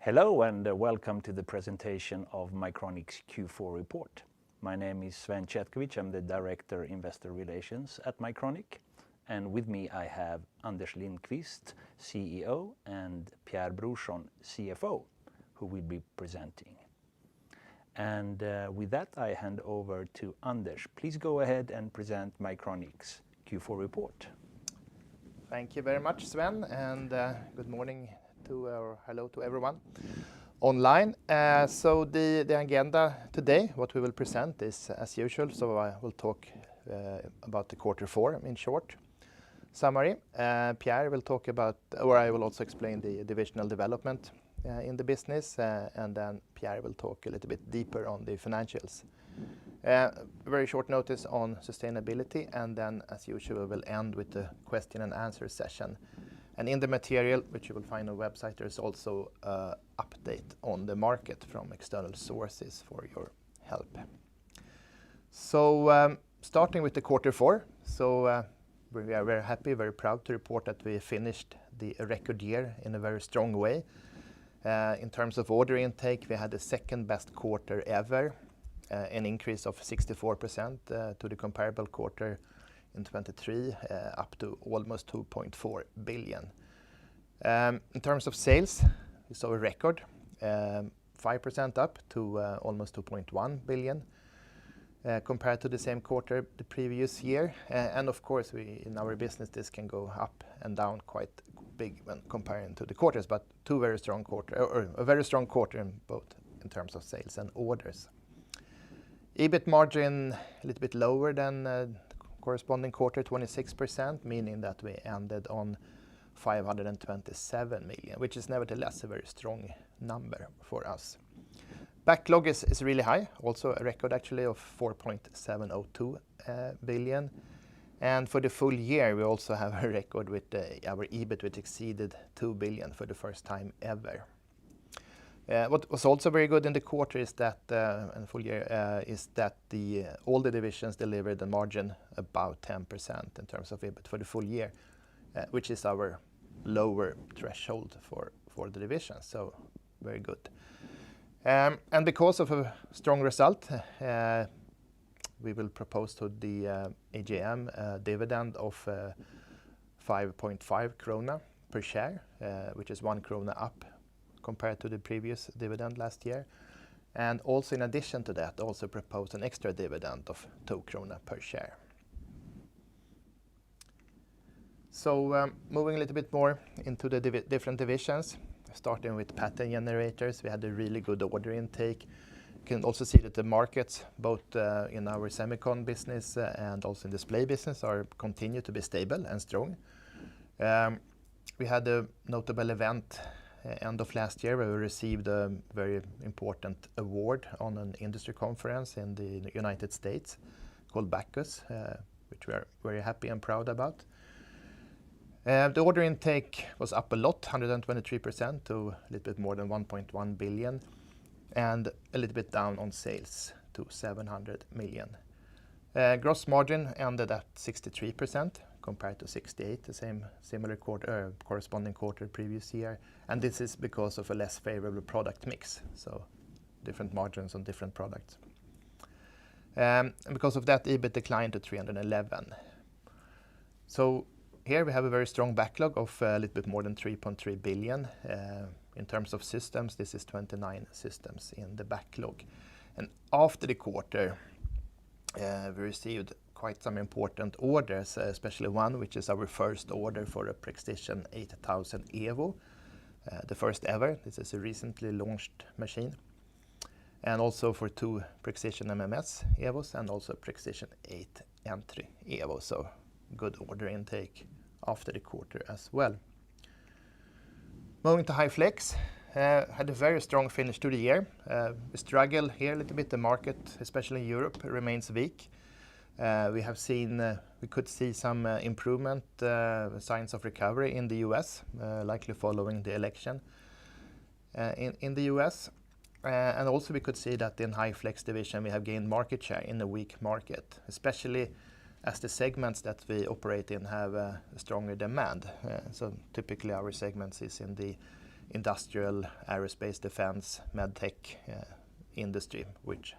Hello and welcome to the presentation of Mycronic's Q4 report. My name is Sven Chetkovich. I'm the Director Investor Relations at Mycronic. And with me I have Anders Lindqvist, CEO, and Pierre Brorsson, CFO, who will be presenting. And with that I hand over to Anders. Please go ahead and present Mycronic's Q4 report. Thank you very much, Sven, and good morning or hello to everyone online. So the agenda today, what we will present is as usual. So I will talk about the Q4 in short summary. Pierre will talk about, or I will also explain the divisional development in the business, and then Pierre will talk a little bit deeper on the financials. Very short notice on sustainability, and then as usual we will end with the question and answer session. And in the material, which you will find on the website, there's also an update on the market from external sources for your help. So starting with the Q4, so we are very happy, very proud to report that we finished the record year in a very strong way. In terms of order intake, we had the second best quarter ever, an increase of 64% to the comparable quarter in 23, up to almost 2.4 billion. In terms of sales, we saw a record, 5% up to almost 2.1 billion compared to the same quarter the previous year. And of course, in our business, this can go up and down quite big when comparing to the quarters, but a very strong quarter in both in terms of sales and orders. EBIT margin a little bit lower than corresponding quarter, 26%, meaning that we ended on 527 million, which is nevertheless a very strong number for us. Backlog is really high, also a record actually of 4.702 billion. And for the full year, we also have a record with our EBIT, which exceeded 2 billion for the first time ever. What was also very good in the quarter is that, and full year, is that all the divisions delivered a margin about 10% in terms of EBIT for the full year, which is our lower threshold for the division. So very good. And because of a strong result, we will propose to the AGM a dividend of 5.5 krona per share, which is 1 krona up compared to the previous dividend last year. And also in addition to that, also propose an extra dividend of 2 krona per share. So moving a little bit more into the different divisions, starting with pattern generators, we had a really good order intake. You can also see that the markets, both in our semicon business and also in display business, continue to be stable and strong. We had a notable event end of last year where we received a very important award on an industry conference in the United States called Bacchus, which we are very happy and proud about. The order intake was up a lot, 123% to a little bit more than 1.1 billion, and a little bit down on sales to 700 million. Gross margin ended at 63% compared to 68%, the similar quarter, corresponding quarter previous year. And this is because of a less favorable product mix, so different margins on different products. And because of that, EBIT declined to 311. So here we have a very strong backlog of a little bit more than 3.3 billion. In terms of systems, this is 29 systems in the backlog. And after the quarter, we received quite some important orders, especially one which is our first order for a Precision 8000 Evo, the first ever. This is a recently launched machine. And also for 2 Precision MMS Evos and also Precision 8 Entry Evo. So good order intake after the quarter as well. Moving to High Flex, had a very strong finish to the year. We struggle here a little bit. The market, especially in Europe, remains weak. We could see some improvement, signs of recovery in the US, likely following the election in the US. And also we could see that in High Flex division we have gained market share in a weak market, especially as the segments that we operate in have a stronger demand. So typically our segments is in the industrial, aerospace, defense, medtech industry, which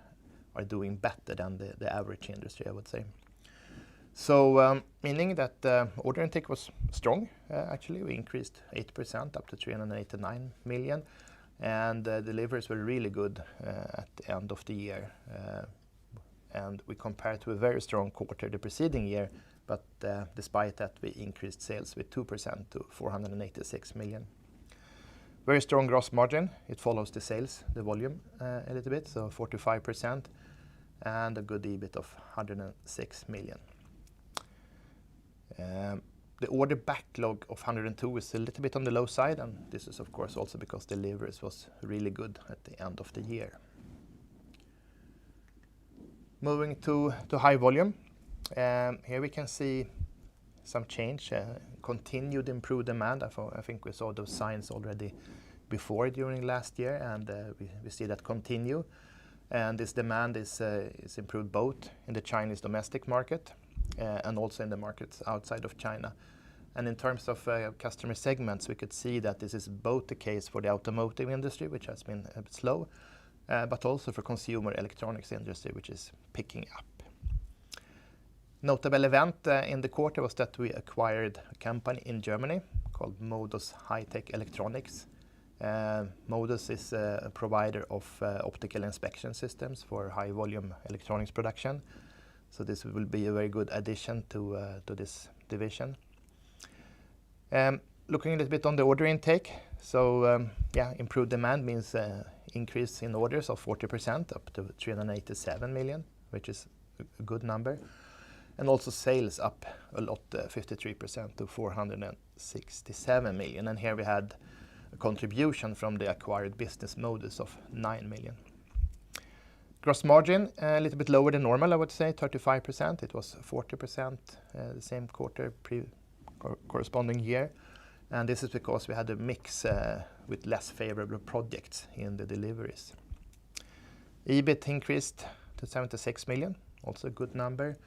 are doing better than the average industry, I would say. So meaning that order intake was strong. Actually, we increased 8% up to 389 million, and deliveries were really good at the end of the year. And we compared to a very strong quarter the preceding year, but despite that, we increased sales with 2% to 486 million. Very strong gross margin. It follows the sales, the volume a little bit, so 45%, and a good EBIT of 106 million. The order backlog of 102 is a little bit on the low side, and this is of course also because deliveries was really good at the end of the year. Moving to high volume, here we can see some change, continued improved demand. I think we saw those signs already before during last year, and we see that continue. And this demand is improved both in the Chinese domestic market and also in the markets outside of China. And in terms of customer segments, we could see that this is both the case for the automotive industry, which has been a bit slow, but also for consumer electronics industry, which is picking up. Notable event in the quarter was that we acquired a company in Germany called Modus High-Tech Electronics. Modus is a provider of optical inspection systems for high-volume electronics production. So this will be a very good addition to this division. Looking a little bit on the order intake, so improved demand means increase in orders of 40% up to 387 million, which is a good number. And also sales up a lot, 53% to 467 million. And here we had a contribution from the acquired business Modus of 9 million. Gross margin a little bit lower than normal, I would say, 35%. It was 40% the same quarter corresponding year. And this is because we had a mix with less favorable projects in the deliveries. EBIT increased to 76 million, also a good number.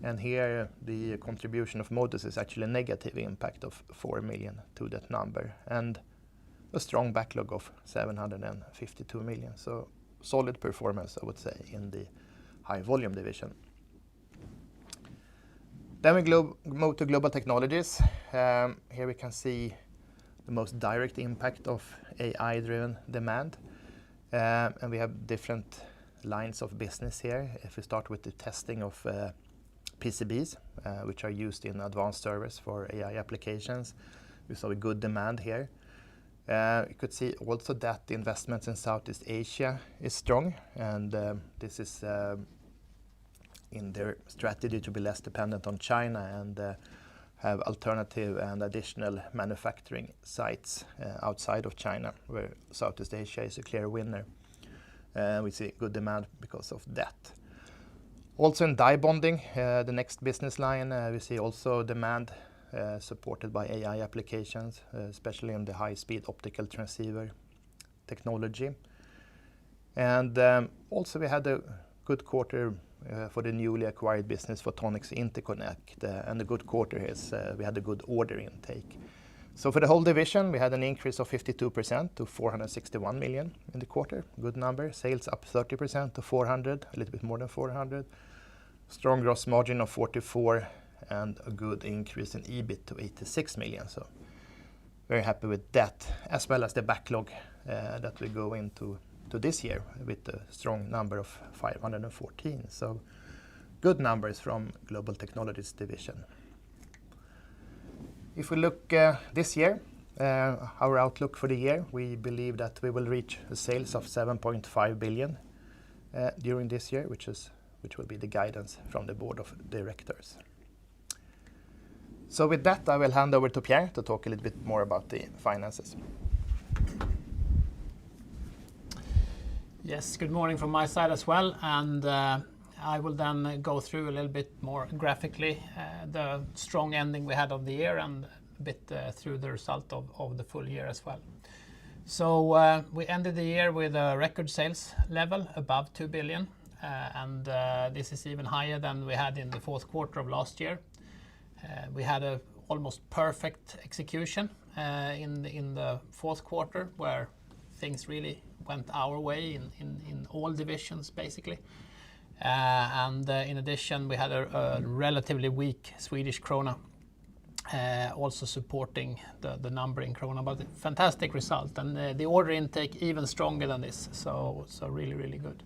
And here the contribution of Modus is actually a negative impact of 4 million to that number, and a strong backlog of 752 million. So solid performance, I would say, in the high volume division. Then we move to global technologies. Here we can see the most direct impact of AI-driven demand. And we have different lines of business here. If we start with the testing of PCBs, which are used in advanced servers for AI applications, we saw a good demand here. You could see also that the investments in Southeast Asia is strong, and this is in their strategy to be less dependent on China and have alternative and additional manufacturing sites outside of China, where Southeast Asia is a clear winner. We see good demand because of that. Also in die bonding, the next business line, we see also demand supported by AI applications, especially in the high-speed optical transceiver technology. And also we had a good quarter for the newly acquired business Photonics Interconnect, and the good quarter is we had a good order intake. So for the whole division, we had an increase of 52% to 461 million in the quarter. Good number. Sales up 30% to 400, a little bit more than 400. Strong gross margin of 44, and a good increase in EBIT to 86 million. So very happy with that, as well as the backlog that we go into this year with a strong number of 514. So good numbers from Global Technologies division. If we look this year, our outlook for the year, we believe that we will reach a sales of 7.5 billion during this year, which will be the guidance from the board of directors. So with that, I will hand over to Pierre to talk a little bit more about the finances. Yes, good morning from my side as well, and I will then go through a little bit more graphically the strong ending we had of the year and a bit through the result of the full year as well. So we ended the year with a record sales level above 2 billion, and this is even higher than we had in the fourth quarter of last year. We had an almost perfect execution in the fourth quarter, where things really went our way in all divisions, basically. In addition, we had a relatively weak Swedish krona, also supporting the number in krona, but fantastic result. And the order intake even stronger than this, so really, really good.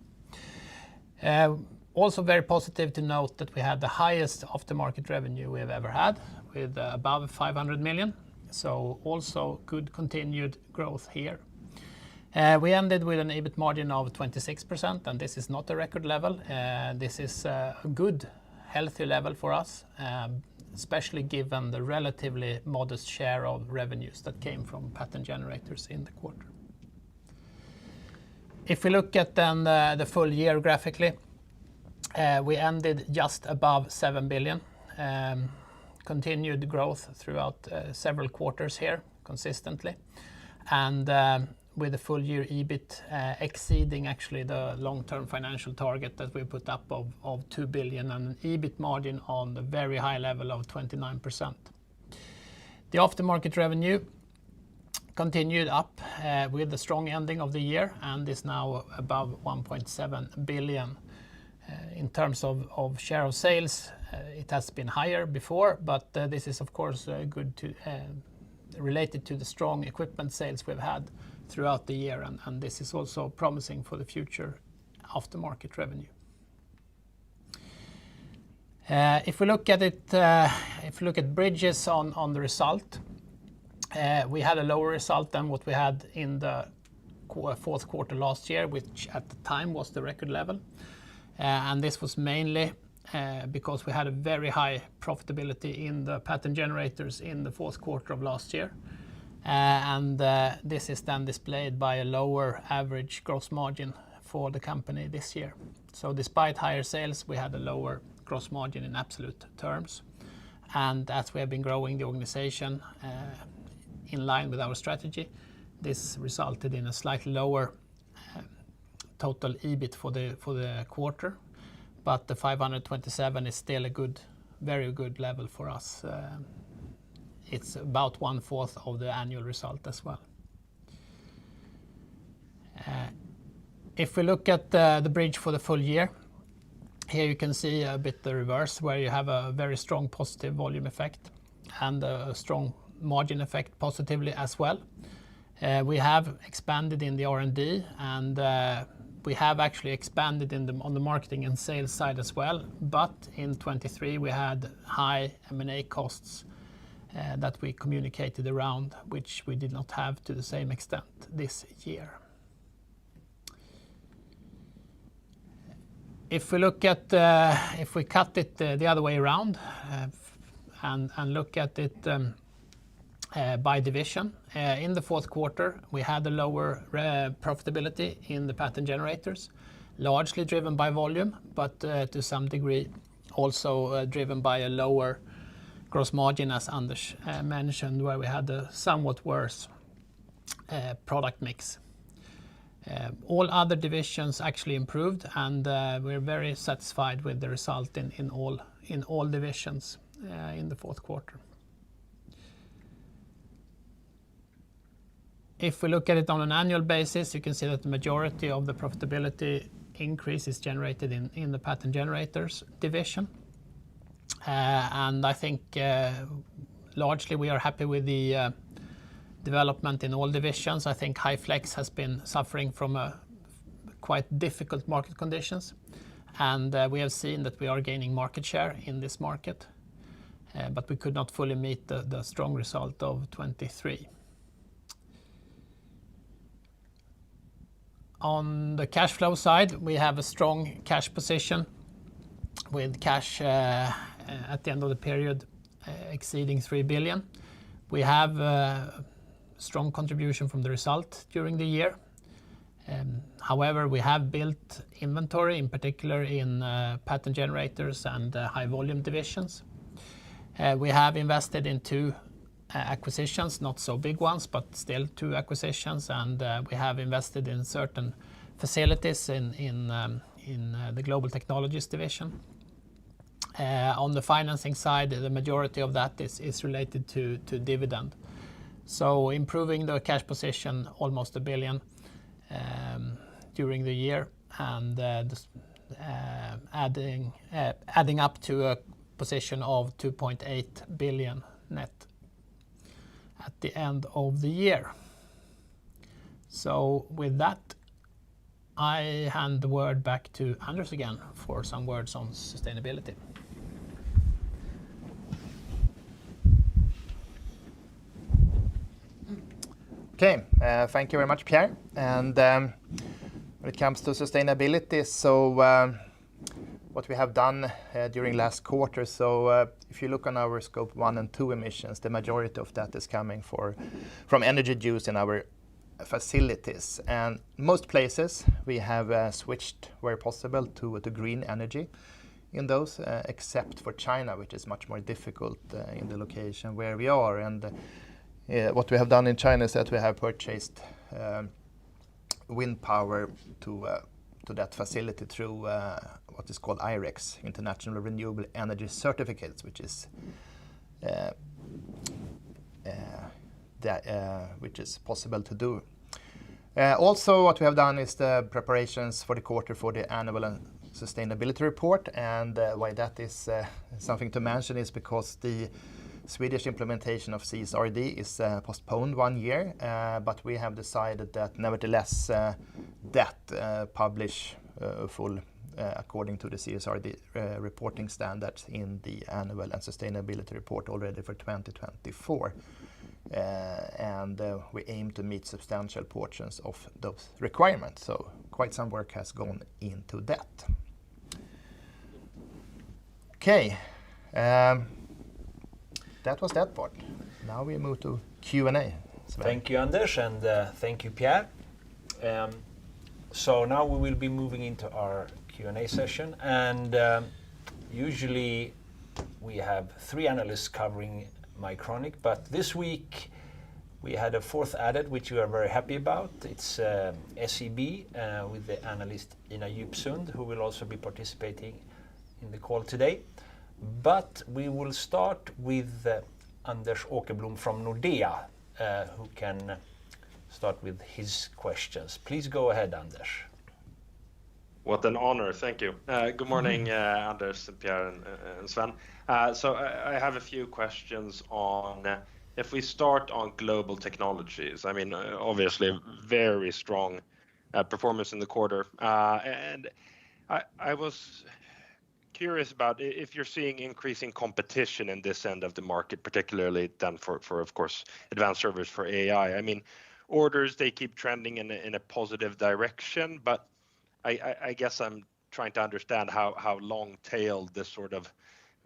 Also very positive to note that we had the highest aftermarket revenue we have ever had, with above 500 million. So also good continued growth here. We ended with an EBIT margin of 26%, and this is not a record level. This is a good, healthy level for us, especially given the relatively modest share of revenues that came from pattern generators in the quarter. If we look at then the full year graphically, we ended just above 7 billion. Continued growth throughout several quarters here consistently. And with the full year EBIT exceeding actually the long-term financial target that we put up of 2 billion, and an EBIT margin on the very high level of 29%. The aftermarket revenue continued up with the strong ending of the year and is now above 1.7 billion. In terms of share of sales, it has been higher before, but this is of course good to related to the strong equipment sales we've had throughout the year, and this is also promising for the future aftermarket revenue. If we look at it, if we look at bridges on the result, we had a lower result than what we had in the fourth quarter last year, which at the time was the record level. And this was mainly because we had a very high profitability in the pattern generators in the fourth quarter of last year. This is then displayed by a lower average gross margin for the company this year. So despite higher sales, we had a lower gross margin in absolute terms. And as we have been growing the organization in line with our strategy, this resulted in a slightly lower total EBIT for the quarter. But the 527 is still a good, very good level for us. It's about 1/4 of the annual result as well. If we look at the bridge for the full year, here you can see a bit the reverse, where you have a very strong positive volume effect and a strong margin effect positively as well. We have expanded in the R&D, and we have actually expanded on the marketing and sales side as well. But in 2023 we had high M&A costs that we communicated around, which we did not have to the same extent this year. If we look at, if we cut it the other way around and look at it by division, in the fourth quarter we had a lower profitability in the pattern generators, largely driven by volume, but to some degree also driven by a lower gross margin, as Anders mentioned, where we had a somewhat worse product mix. All other divisions actually improved, and we're very satisfied with the result in all divisions in the fourth quarter. If we look at it on an annual basis, you can see that the majority of the profitability increase is generated in the pattern generators division. And I think largely we are happy with the development in all divisions. I think High Flex has been suffering from quite difficult market conditions, and we have seen that we are gaining market share in this market, but we could not fully meet the strong result of 2023. On the cash flow side, we have a strong cash position with cash at the end of the period exceeding 3 billion. We have strong contribution from the result during the year. However, we have built inventory, in particular in pattern generators and high volume divisions. We have invested in 2 acquisitions, not so big ones, but still 2 acquisitions, and we have invested in certain facilities in the Global Technologies division. On the financing side, the majority of that is related to dividend. So improving the cash position almost 1 billion during the year, and adding up to a position of 2.8 billion net at the end of the year. So with that, I hand the word back to Anders again for some words on sustainability. Okay, thank you very much, Pierre. And when it comes to sustainability, so what we have done during last quarter, so if you look on our scope 1 and 2 emissions, the majority of that is coming from energy use in our facilities. And most places we have switched where possible to green energy in those, except for China, which is much more difficult in the location where we are. And what we have done in China is that we have purchased wind power to that facility through what is called IREX, International Renewable Energy Certificates, which is which is possible to do. Also, what we have done is the preparations for the quarter for the annual sustainability report, and why that is something to mention is because the Swedish implementation of CSRD is postponed 1 year, but we have decided that nevertheless publish full according to the CSRD reporting standards in the annual and sustainability report already for 2024. And we aim to meet substantial portions of those requirements. So quite some work has gone into that. Okay. That was that part. Now we move to Q&A. Thank you, Anders, and thank you, Pierre. So now we will be moving into our Q&A session, and usually we have 3 analysts covering Mycronic, but this week we had a 4th added, which we are very happy about. It's SEB with the analyst Ina Djupsund, who will also be participating in the call today. But we will start with Anders Åkerblom from Nordea, who can start with his questions. Please go ahead, Anders. What an honor, thank you. Good morning, Anders, Pierre, and Sven. So I have a few questions on, if we start on global technologies. I mean, obviously very strong performance in the quarter. And I was curious about if you're seeing increasing competition in this end of the market, particularly then for of course, advanced servers for AI. I mean, orders, they keep trending in a positive direction, but I guess I'm trying to understand how long-tailed this sort of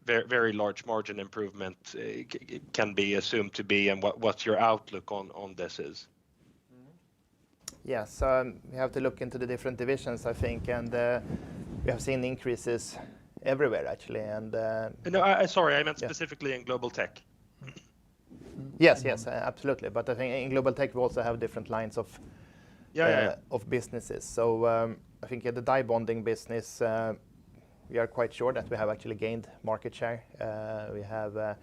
very large margin improvement can be assumed to be, and what's your outlook on this is? Yes, we have to look into the different divisions, I think, and we have seen increases everywhere actually. And no, sorry, I meant specifically in global tech. Yes, absolutely. But I think in global tech we also have different lines of businesses. So I think in the die bonding business, we are quite sure that we have actually gained market share. We have,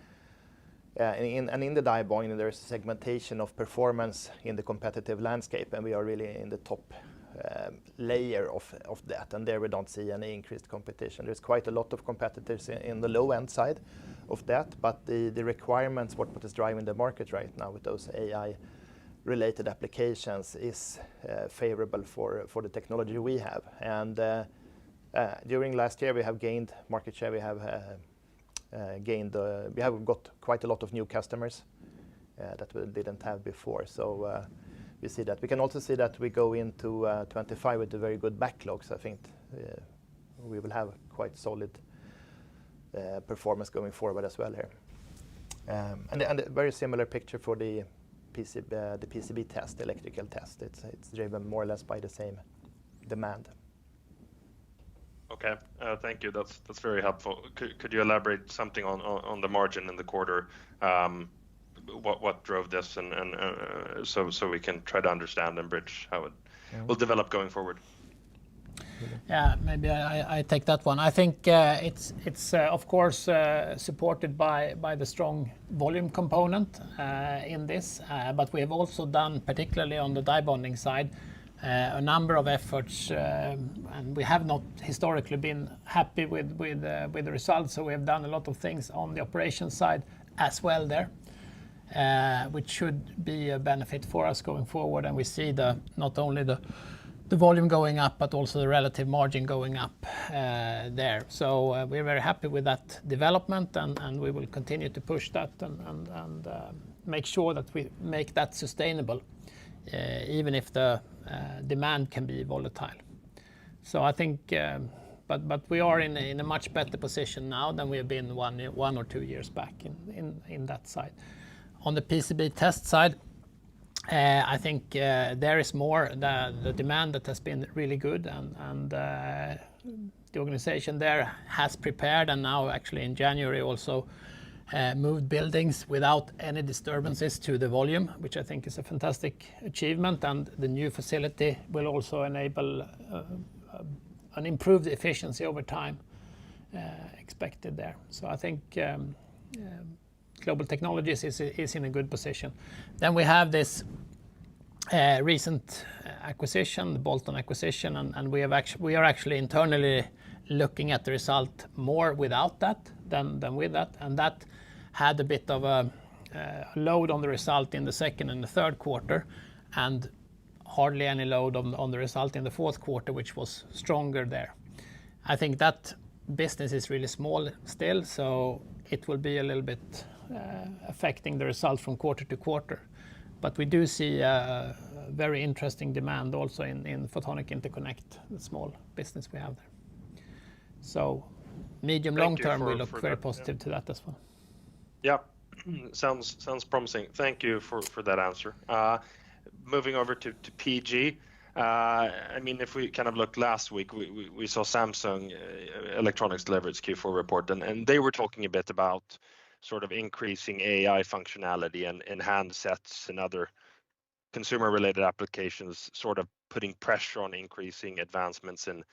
in the die bonding, there's a segmentation of performance in the competitive landscape, and we are really in the top layer of that, and there we don't see any increased competition. There's quite a lot of competitors in the low end side of that, but the requirements, what is driving the market right now with those AI related applications is favorable for the technology we have. And during last year we have gained market share. We have got quite a lot of new customers that we didn't have before. So we see that. We can also see that we go into 25 with a very good backlogs. I think we will have quite solid performance going forward as well here. And a very similar picture for the PCB test, electrical test. It's driven more or less by the same demand. Okay, thank you. That's very helpful. Could you elaborate something on the margin in the quarter? What drove this, and so we can try to understand and bridge how it will develop going forward? Yeah, maybe I take that one. I think it's of course supported by the strong volume component in this, but we have also done, particularly on the die bonding side, a number of efforts, and we have not historically been happy with the results. So we have done a lot of things on the operations side as well there, which should be a benefit for us going forward. And we see not only the volume going up, but also the relative margin going up there. So we're very happy with that development, and we will continue to push that and make sure that we make that sustainable, even if the demand can be volatile. So I think, but we are in a much better position now than we have been 1 or 2 years back in that side. On the PCB test side, I think there is more the demand that has been really good, and the organization there has prepared, and now actually in January also moved buildings without any disturbances to the volume, which I think is a fantastic achievement. And the new facility will also enable an improved efficiency over time expected there. So I think Global Technologies is in a good position. Then we have this recent acquisition, the Bolton acquisition, and we are actually internally looking at the result more without that than with that, and that had a bit of a load on the result in the second and the third quarter, and hardly any load on the result in the fourth quarter, which was stronger there. I think that business is really small still, so it will be a little bit affecting the result from quarter to quarter. But we do see a very interesting demand also in photonic interconnect, the small business we have there. So medium long term, we look very positive to that as well. Yeah, sounds promising. Thank you for that answer. Moving over to PG. I mean, if we kind of look last week, we saw Samsung Electronics deliver its Q4 report, and they were talking a bit about sort of increasing AI functionality and handsets and other consumer-related applications, sort of putting pressure on increasing advancements in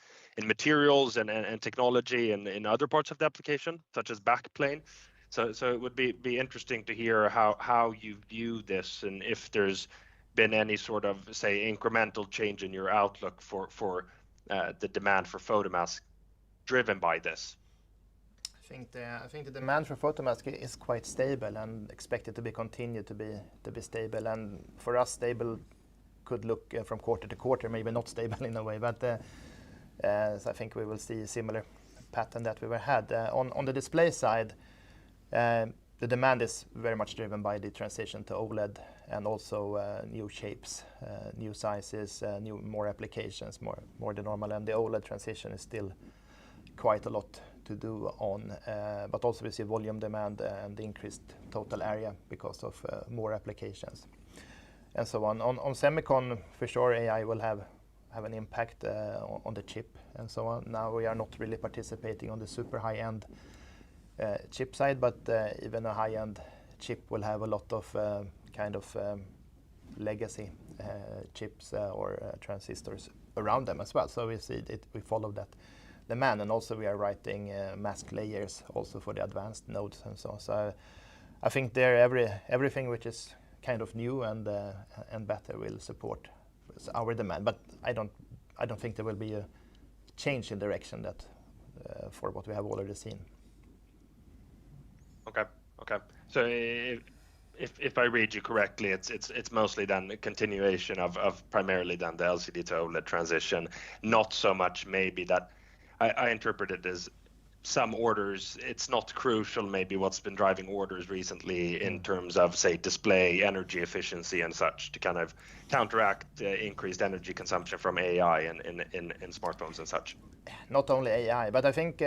materials and technology and in other parts of the application, such as backplane. So it would be interesting to hear how you view this, and if there's been any sort of, say, incremental change in your outlook for the demand for photomask driven by this. I think the demand for photomask is quite stable and expected to be continued to be stable. And for us, stable could look from quarter to quarter, maybe not stable in a way, but so I think we will see a similar pattern that we had on the display side. The demand is very much driven by the transition to OLED, and also new shapes, new sizes, more applications, more than normal. And the OLED transition is still quite a lot to do on, but also we see volume demand and the increased total area because of more applications and so on. On semicon, for sure, AI will have an impact on the chip and so on. Now we are not really participating on the super high-end chip side, but even a high-end chip will have a lot of kind of legacy chips or transistors around them as well. So we see it, we follow that demand, and also we are writing mask layers also for the advanced nodes and so on. So I think there everything which is kind of new and better will support our demand. But I don't think there will be a change in direction that for what we have already seen. Okay. So if I read you correctly, it's mostly then a continuation of primarily then the LCD to OLED transition, not so much maybe that I interpret it as some orders. It's not crucial maybe what's been driving orders recently in terms of, say, display energy efficiency and such, to kind of counteract increased energy consumption from AI in smartphones and such. Not only AI, but I think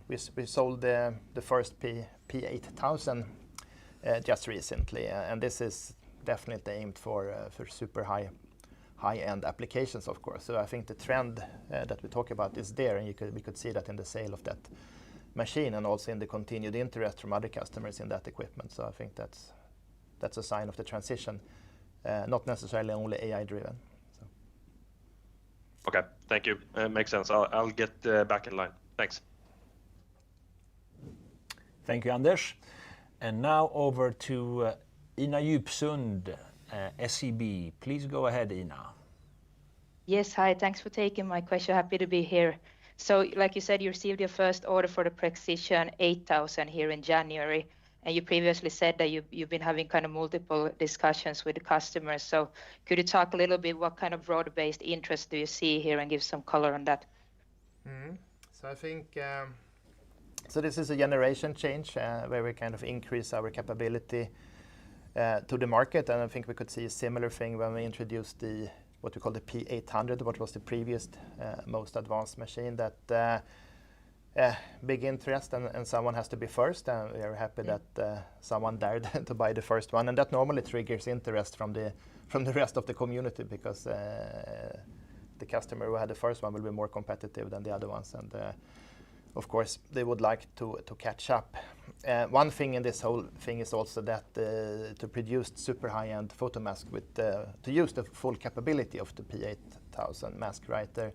we sold the first P8000 just recently, and this is definitely aimed for super high-end applications, of course. So I think the trend that we talk about is there, and we could see that in the sale of that machine, and also in the continued interest from other customers in that equipment. So I think that's a sign of the transition, not necessarily only AI driven. Okay, thank you. Makes sense. I'll get back in line. Thanks. Thank you, Anders. And now over to Ina Djupsund, SEB. Please go ahead, Ina. Yes, hi. Thanks for taking my question. Happy to be here. So, like you said, you received your first order for the Precision 8000 here in January, and you previously said that you've been having kind of multiple discussions with the customers. So, could you talk a little bit what kind of broad-based interest do you see here, and give some color on that? So I think so this is a generation change where we kind of increase our capability to the market, and I think we could see a similar thing when we introduced the what we call the P800, what was the previous most advanced machine. That big interest, and someone has to be first, and we are happy that someone dared to buy the first one, and that normally triggers interest from the rest of the community, because the customer who had the first one will be more competitive than the other ones, and of course they would like to catch up. One thing in this whole thing is also that to produce super high-end photomask with to use the full capability of the P8000 mask writer,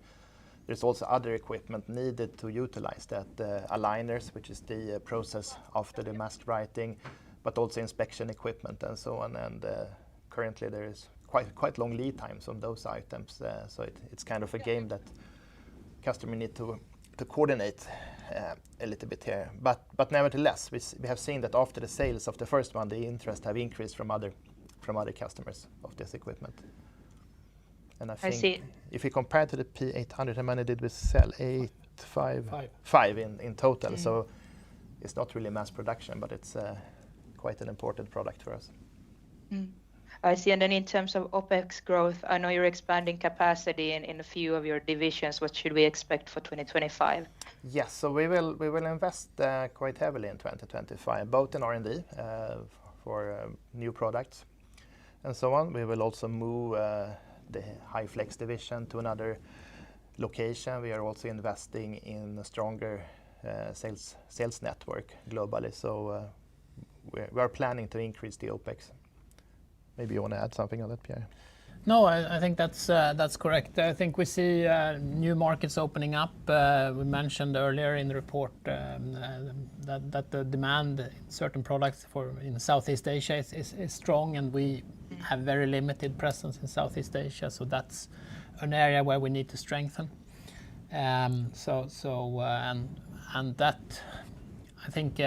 there's also other equipment needed to utilize that, aligners, which is the process after the mask writing, but also inspection equipment and so on. And currently there is quite long lead times on those items, so it's kind of a game that customer need to coordinate a little bit here. But nevertheless, we have seen that after the sales of the first one, the interest have increased from other customers of this equipment. And I think if we compare to the P800, how many did we sell? Five in total. So it's not really mass production, but it's quite an important product for us. I see. And then in terms of OpEx growth, I know you're expanding capacity in a few of your divisions. What should we expect for 2025? Yes, so we will invest quite heavily in 2025, both in R&D for new products and so on. We will also move the High Flex division to another location. We are also investing in a stronger sales network globally. So we are planning to increase the OpEx. Maybe you want to add something on that, Pierre? No, I think that's correct. I think we see new markets opening up. We mentioned earlier in the report that the demand in certain products in Southeast Asia is strong, and we have very limited presence in Southeast Asia. So that's an area where we need to strengthen. And that, I think,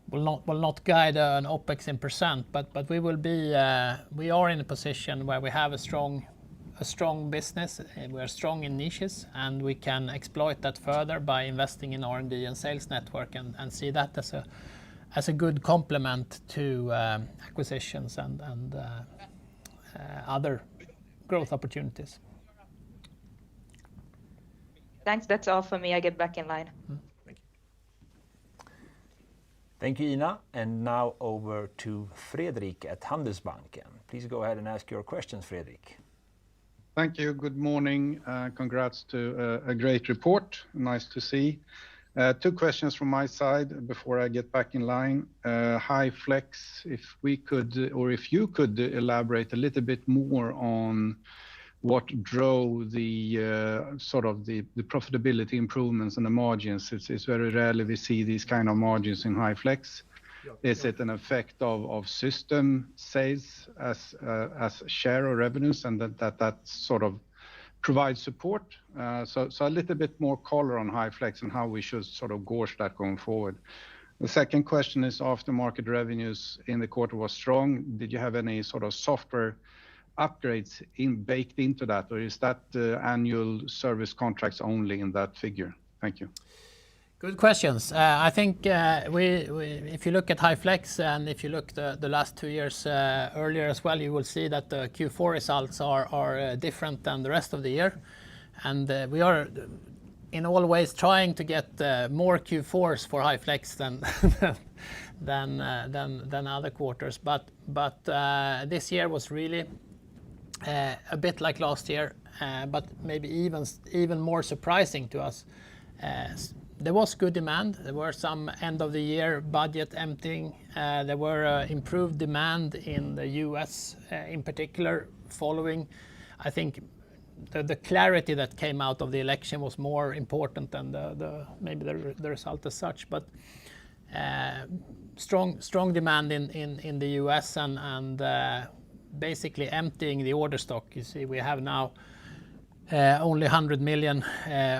will not guide an OpEx in percent, but we are in a position where we have a strong business. We are strong in niches, and we can exploit that further by investing in R&D and sales network, and see that as a good complement to acquisitions and other growth opportunities. Thanks. That's all for me. I get back in line. Thank you, Ina. And now over to Fredrik at Handelsbanken. Please go ahead and ask your questions, Fredrik. Thank you. Good morning. Congrats to a great report. Nice to see. Two questions from my side before I get back in line. High Flex, if you could elaborate a little bit more on what drove the the profitability improvements and the margins. It's very rarely we see these kind of margins in High Flex. Is it an effect of system sales as share of revenues, and that sort of provides support? So a little bit more color on High Flex and how we should sort of gauge that going forward. The second question is, aftermarket revenues in the quarter was strong. Did you have any sort of software upgrades baked into that, or is that annual service contracts only in that figure? Thank you. Good questions. I think if you look at High Flex, and if you look the last 2 years earlier as well, you will see that the Q4 results are different than the rest of the year, and we are in all ways trying to get more Q4s for High Flex than other quarters. But this year was really a bit like last year, but maybe even more surprising to us. There was good demand. There were some end of the year budget emptying. There were improved demand in the US in particular, following, I think, the clarity that came out of the election was more important than maybe the result as such. But strong demand in the US and basically emptying the order stock. You see, we have now only 100 million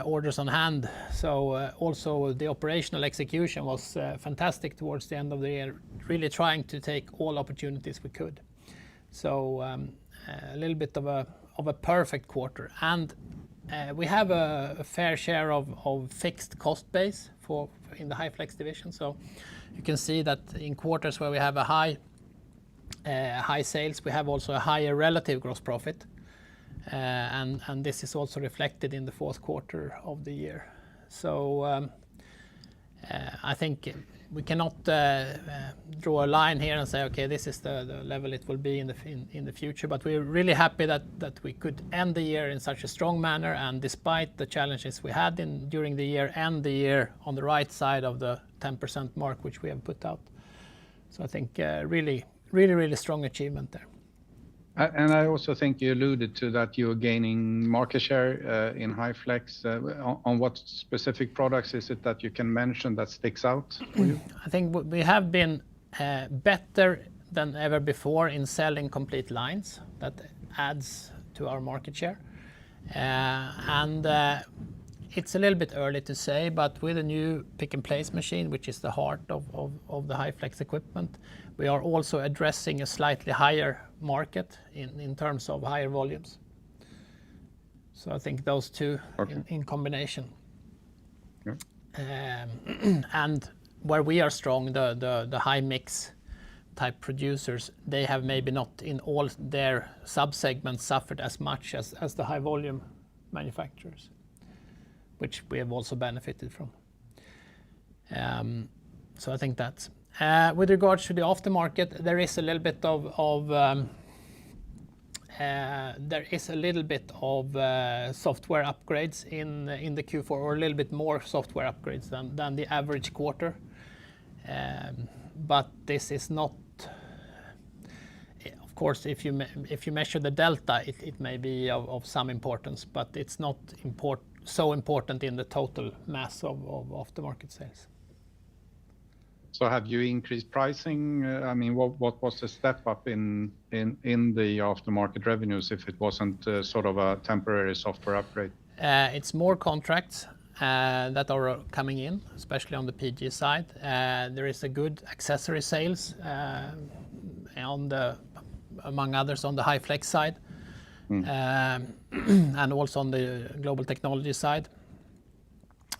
orders on hand. So also the operational execution was fantastic towards the end of the year, really trying to take all opportunities we could. So a little bit of a perfect quarter. And we have a fair share of fixed cost base in the High Flex division. So you can see that in quarters where we have a high sales, we have also a higher relative gross profit. And this is also reflected in the fourth quarter of the year. So I think we cannot draw a line here and say, okay, this is the level it will be in the future. But we're really happy that we could end the year in such a strong manner, and despite the challenges we had during the year, end the year on the right side of the 10% mark, which we have put out. So I think really strong achievement there. And I also think you alluded to that you're gaining market share in High Flex. On what specific products is it that you can mention that sticks out for you? I think we have been better than ever before in selling complete lines. That adds to our market share. And it's a little bit early to say, but with a new pick and place machine, which is the heart of the High Flex equipment, we are also addressing a slightly higher market in terms of higher volumes. So I think those two in combination. Yeah. And where we are strong, the high mix type producers, they have maybe not in all their sub-segments suffered as much as the high volume manufacturers, which we have also benefited from. So I think that's with regards to the aftermarket, there is a little bit of software upgrades in the Q4, or a little bit more software upgrades than the average quarter. But this is not, of course, if you measure the delta, it may be of some importance, but it's not so important in the total mass of aftermarket sales. So have you increased pricing? I mean, what was the step up in the aftermarket revenues if it wasn't sort of a temporary software upgrade? It's more contracts that are coming in, especially on the PG side. There is a good accessory sales among others on the High Flex side, and also on the Global Technology side.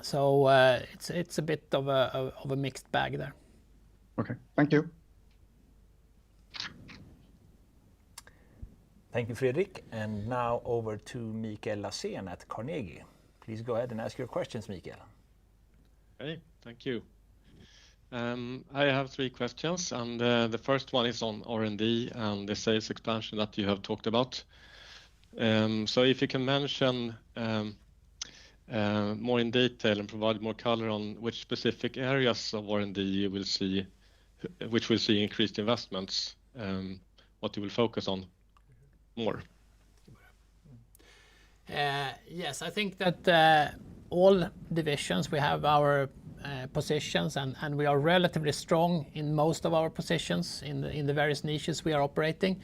So it's a bit of a mixed bag there. Okay, thank you. Thank you, Fredrik. And now over to Mikael Laséen at Carnegie. Please go ahead and ask your questions, Mikael. Hey, thank you. I have 3 questions, and the first one is on R&D and the sales expansion that you have talked about. So if you can mention more in detail and provide more color on which specific areas of R&D you will see, which will see increased investments, what you will focus on more. Yes, I think that all divisions, we have our positions, and we are relatively strong in most of our positions in the various niches we are operating.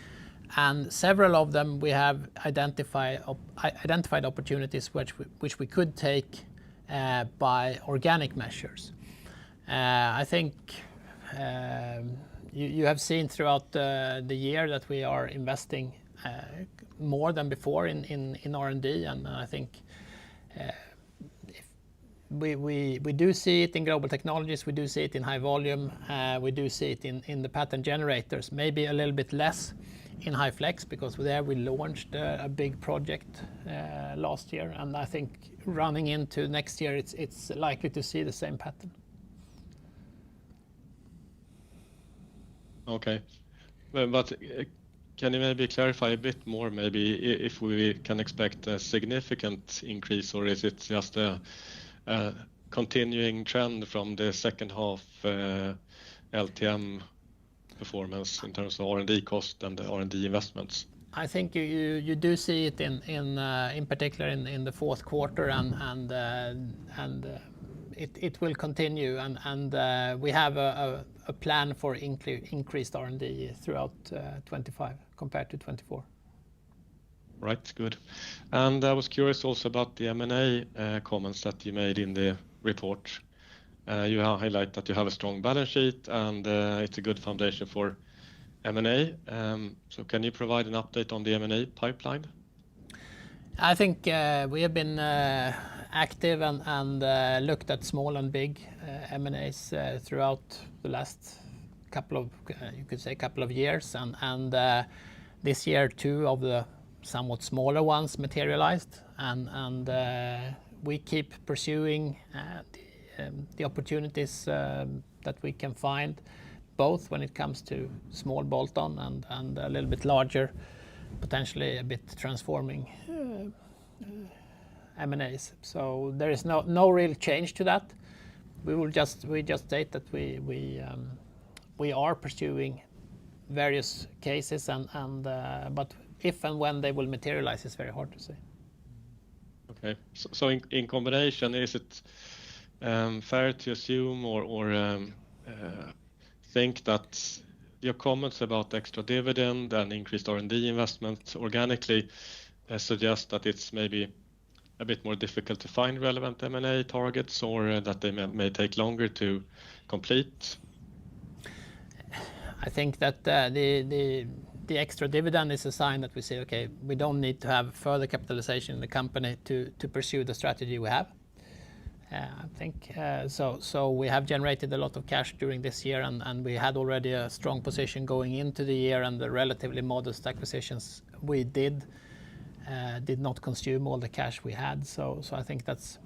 And several of them we have identified opportunities which we could take by organic measures. I think you have seen throughout the year that we are investing more than before in R&D, and I think we do see it in Global Technologies, we do see it in High Volume, we do see it in the pattern generators, maybe a little bit less in High Flex, because there we launched a big project last year, and I think running into next year it's likely to see the same pattern. Okay, but can you maybe clarify a bit more, maybe if we can expect a significant increase, or is it just a continuing trend from the second half LTM performance in terms of R&D cost and the R&D investments? I think you do see it in particular in the fourth quarter, and it will continue, and we have a plan for increased R&D throughout 25 compared to 24. Right, good. And I was curious also about the M&A comments that you made in the report. You highlight that you have a strong balance sheet, and it's a good foundation for M&A. So can you provide an update on the M&A pipeline? I think we have been active and looked at small and big M&As throughout the last couple of years, and this year 2 of the somewhat smaller ones materialized, and we keep pursuing the opportunities that we can find, both when it comes to small bolt-on and a little bit larger, potentially a bit transforming M&As. So there is no real change to that. We just state that we are pursuing various cases, but if and when they will materialize is very hard to say. Okay, so in combination, is it fair to assume or think that your comments about extra dividend and increased R&D investment organically suggest that it's maybe a bit more difficult to find relevant M&A targets, or that they may take longer to complete? I think that the extra dividend is a sign that we say, okay, we don't need to have further capitalization in the company to pursue the strategy we have. I think so we have generated a lot of cash during this year, and we had already a strong position going into the year, and the relatively modest acquisitions we did not consume all the cash we had. So I think that's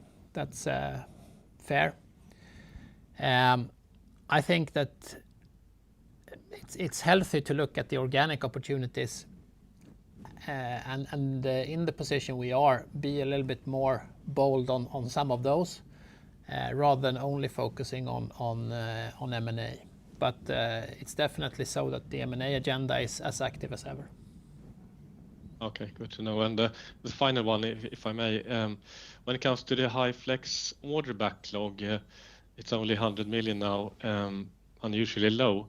fair. I think that it's healthy to look at the organic opportunities, and in the position we are, be a little bit more bold on some of those, rather than only focusing on M&A. But it's definitely so that the M&A agenda is as active as ever. Okay, good to know. And the final one, if I may, when it comes to the high flex order backlog, it's only 100 million now, unusually low.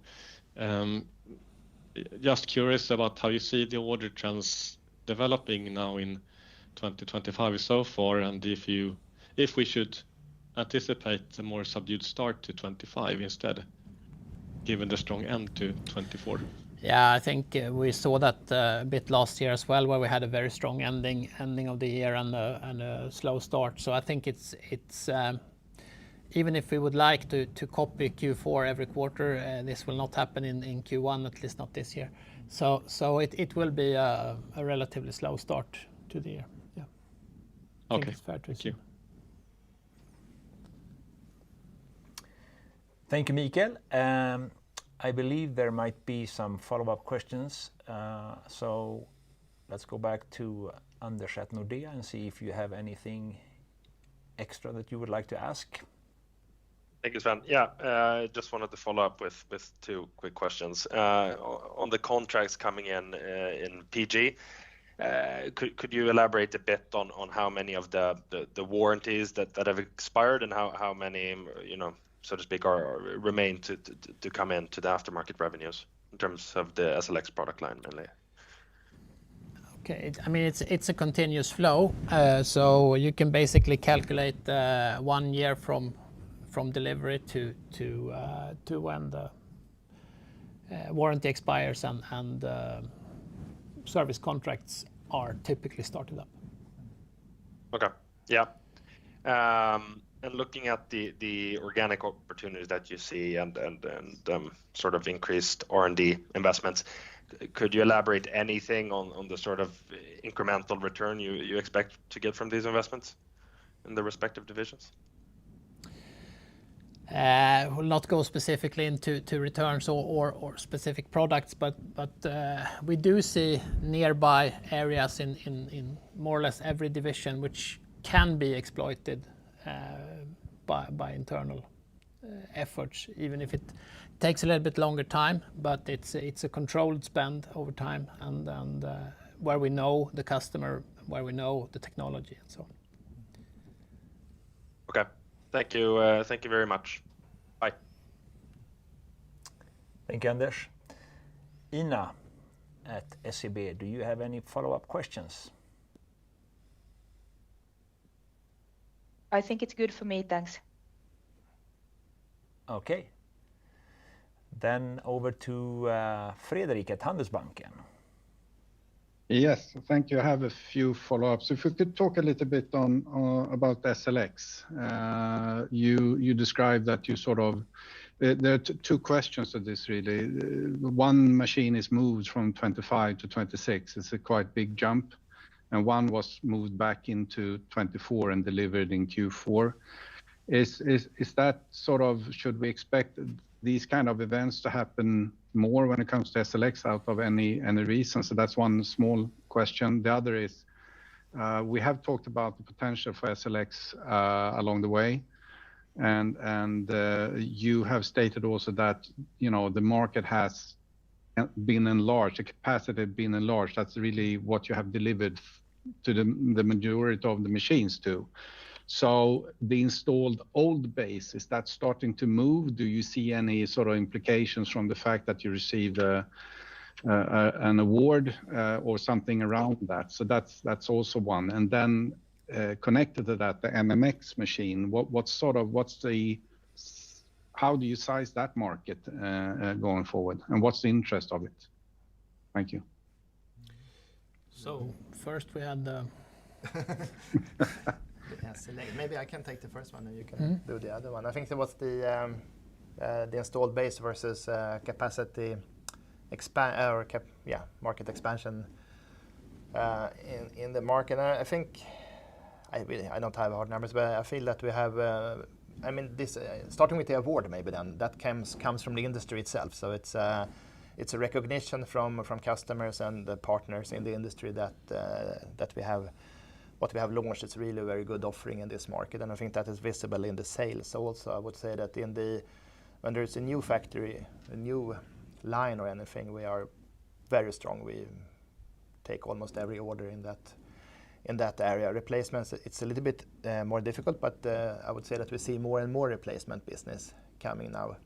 Just curious about how you see the order trends developing now in 2025 so far, and if we should anticipate a more subdued start to 25 instead, given the strong end to 24. Yeah, I think we saw that a bit last year as well, where we had a very strong ending of the year and a slow start. So I think it's even if we would like to copy Q4 every quarter, this will not happen in Q1, at least not this year. So it will be a relatively slow start to the year. Yeah. I think it's fair to assume. Thank you, Mikael. I believe there might be some follow-up questions. So let's go back to Anders at Nordea and see if you have anything extra that you would like to ask. Thank you, Sven. Yeah, I just wanted to follow up with 2 quick questions. On the contracts coming in PG, could you elaborate a bit on how many of the warranties that have expired, and how many, so to speak, remain to come into the aftermarket revenues in terms of the SLX product line mainly? Okay, I mean it's a continuous flow, so you can basically calculate 1 year from delivery to when the warranty expires and service contracts are typically started up. Okay, yeah. And looking at the organic opportunities that you see and sort of increased R&D investments, could you elaborate anything on the sort of incremental return you expect to get from these investments in the respective divisions? Will not go specifically into returns or specific products, but we do see nearby areas in more or less every division which can be exploited by internal efforts, even if it takes a little bit longer time, but it's a controlled spend over time, and where we know the customer, where we know the technology and so on. Okay. Thank you. Thank you very much. Bye. Thank you, Anders. Ina at SEB, do you have any follow-up questions? I think it's good for me, thanks. Okay. Then over to Fredrik at Handelsbanken. Yes, thank you. I have a few follow-ups. If we could talk a little bit about SLX. You described that you sort of... There are two questions to this, really. One machine is moved from 25 to 26. It's a quite big jump, and one was moved back into 24 and delivered in Q4. Is that sort of... Should we expect these kind of events to happen more when it comes to SLX out of any reason? So that's one small question. The other is, we have talked about the potential for SLX along the way, and you have stated also that, you know, the market has been enlarged, the capacity has been enlarged. That's really what you have delivered to the majority of the machines to. So the installed old base, is that starting to move? Do you see any sort of implications from the fact that you received an award or something around that? So that's also one. And then connected to that, the MMX machine, how do you size that market going forward, and what's the interest of it? Thank you. So first we had the... Yes, maybe I can take the first one and you can do the other one. I think it was the installed base versus capacity market expansion in the market. I think I don't have hard numbers, but I feel that we have. I mean, this starting with the award, maybe then that comes from the industry itself. So it's a recognition from customers and the partners in the industry that we have. What we have launched is really a very good offering in this market, and I think that is visible in the sales. So also, I would say that when there is a new factory, a new line or anything, we are very strong. We take almost every order in that area. Replacements, it's a little bit more difficult, but I would say that we see more and more replacement business coming now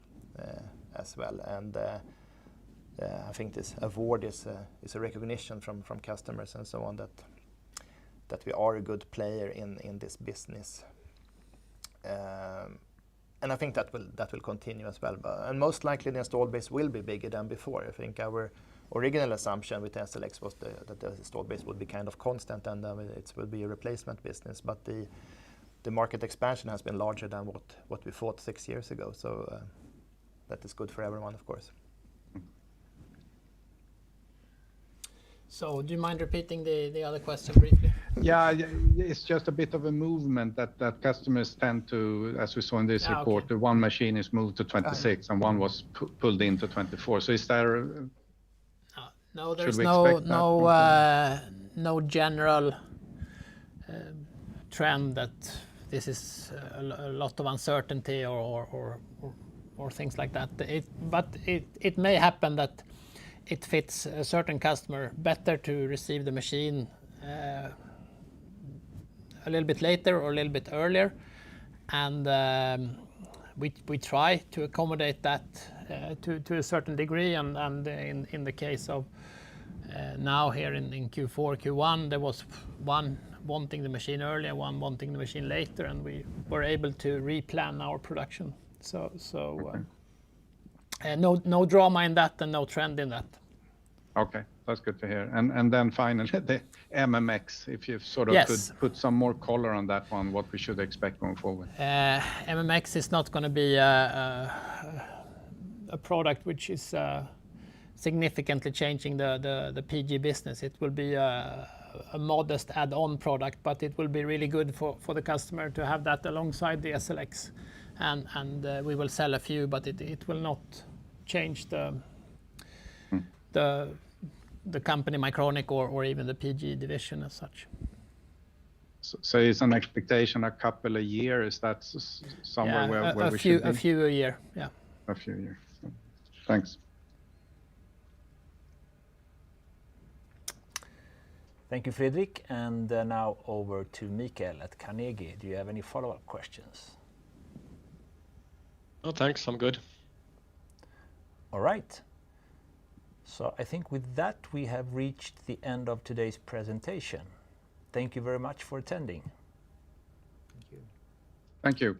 as well. And I think this award is a recognition from customers and so on that we are a good player in this business, and I think that will continue as well. And most likely the installed base will be bigger than before. I think our original assumption with SLX was that the installed base would be kind of constant, and it will be a replacement business. But the market expansion has been larger than what we thought 6 years ago. So that is good for everyone, of course. So do you mind repeating the other question briefly? Yeah, it's just a bit of a movement that customers tend to, as we saw in this report, the one machine is moved to 26 and one was pulled into 24. So is there... No, there's no general trend that this is a lot of uncertainty or things like that. But it may happen that it fits a certain customer better to receive the machine a little bit later or a little bit earlier, and we try to accommodate that to a certain degree. And in the case of now here in Q4, Q1, there was one wanting the machine earlier, one wanting the machine later, and we were able to replan our production. So no drama in that and no trend in that. Okay, that's good to hear. And then finally, the MMX, if you sort of could put some more color on that one, what we should expect going forward. MMX is not going to be a product which is significantly changing the PG business. It will be a modest add-on product, but it will be really good for the customer to have that alongside the SLX. And we will sell a few, but it will not change the company Mycronic or even the PG division as such. So it's an expectation a couple of years. Is that somewhere where we should be? A few a year, yeah. A few years. So, thanks. Thank you, Fredrik. And now over to Mikael at Carnegie. Do you have any follow-up questions? No, thanks. I'm good. All right. So I think with that, we have reached the end of today's presentation. Thank you very much for attending. Thank you. Thank you.